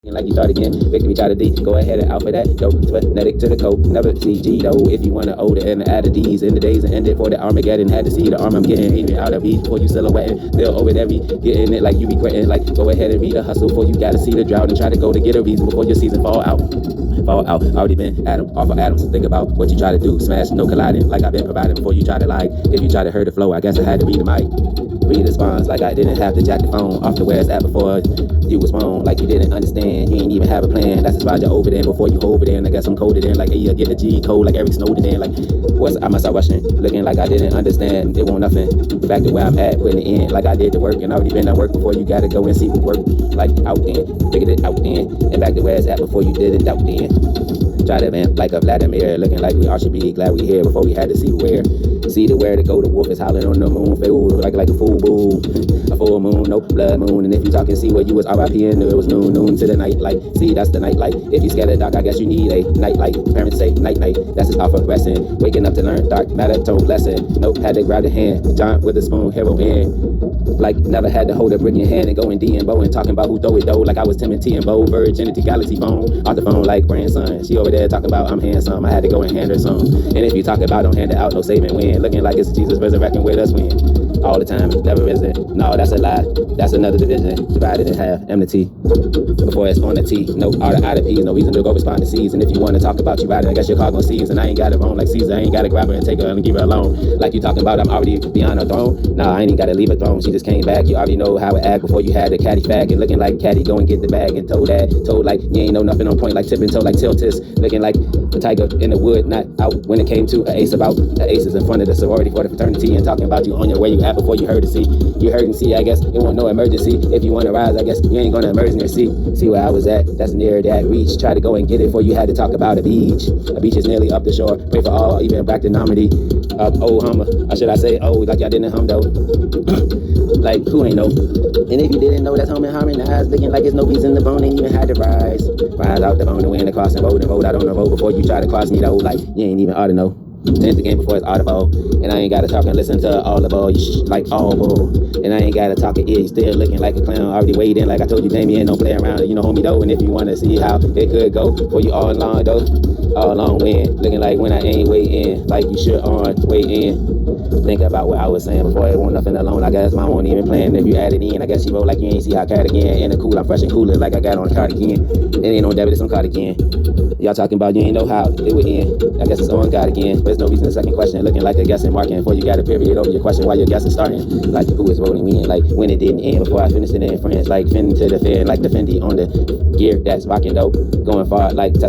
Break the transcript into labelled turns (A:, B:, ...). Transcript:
A: Like you start again, victory try to D. Go ahead and out for that. Dope, phonetic to the code. Never CG though. If you wanna owe the and add the D's in the days and ended for the Armageddon. Had to see the arm I'm getting, even out of beat before you silhouetting. They'll over every getting it like you regretting. Like go ahead and read the hustle before you gotta see the drought and try to go to get a reason before your season fall out. Fall out, already been Adam, off of Adams. Think about what you try to do, smash, no colliding. Like I've been providing before you try to lie. If you try to hurt the flow, I guess I had to read the mic. Read the spawns like I didn't have to jack the phone off the where's at before you was wrong. Like you didn't understand, you ain't even have a plan. That's as far as you're over there before you over there. And I guess I'm coded in like hey, you get the G code like Eric Snowden in. Like what's I must start rushing, looking like I didn't understand. It won't nothing. Back to where I'm at, putting it in like I did the work and already been at work before you gotta go and see who work. Like out then, figured it out then, and back to where it's at before you did it out then. Try to vamp like a Vladimir, looking like we all should be glad we here before we had to see where. See the where to go, the wolf is howling on the moon, fool like a full boo. A full moon, no blood moon. And if you talking, see where you was RIP and it was noon to the night light. See, that's the night light. If you scared of dark, I guess you need a night light. Parents say night night, that's his alpha progressing. Waking up to learn dark matter, tone lesson. Nope, had to grab the hand, John with a spoon, heroin. Like never had to hold a brick in hand and go in D and Bo and talking about who throw it though. Like I was Timothy and Bo, Virginity Galaxy phone. Off the phone like grandson. She over there talking about I'm handsome. I had to go and hand her some. And if you talk about don't hand it out, no saving win. Looking like it's Jesus resurrecting with us win. All the time, never is it. No, that's a lie. That's another division. Divided in half, enmity. Before it's on the T. No R to I to P's, no reason to go respond to C's. And if you want to talk about you riding, I guess your car gon' C's. And I ain't got it wrong like Caesar. I ain't gotta grab her and take her and give her alone. Like you talking about I'm already beyond her throne. Nah, I ain't even gotta leave her throne. She just came back. You already know how it act before you had the caddy fag. And looking like caddy, go and get the bag. And told like you ain't know nothing on point like tipping toe like tiltis. Looking like the tiger in the wood, not out when it came to an ace about the aces in front of the sorority for the fraternity and talking about you on your way you at before you heard to see. You heard and see, I guess it won't no emergency. If you want to rise, I guess you ain't gonna emerge near sea. See where I was at, that's near that reach. Try to go and get it before you had to talk about a beach. A beach is nearly up the shore. Pray for all, even back to Normandy. Old hummer, or should I say old, like y'all didn't hum though. Like who ain't know? And if you didn't know, that's home and harmonized. Looking like it's no beats in the bone, ain't even had to rise. Rise out the bone and win the cross and vote out on the road before you try to cross me though. Like you ain't even ought to know. Change the game before it's audible. And I ain't gotta talk and listen to all the ball. You like all bull. And I ain't gotta talk an ear. You still looking like a clown. Already weighed in like I told you, Damien. Don't play around. You know, homie though. And if you wanna see how it could go for you all along though, all along win. Looking like when I ain't waiting, like you should on wait in. Think about what I was saying before. It won't nothing alone. I guess mine won't even plan. If you add it in, I guess you roll like you ain't see how cardigan. In the cool, I'm fresh and cooler like I got on a cardigan. It ain't on debit, it's on cardigan. Y'all talking about you ain't know how it would end. I guess it's on God again. But there's no reason the second question. Looking like a guessing marking before you got a period over your question while your guessing starting. Like who is voting me in? Like when it didn't end before I finished it in friends. Like fin to the fair like the Fendi on the gear that's rocking though. Going far like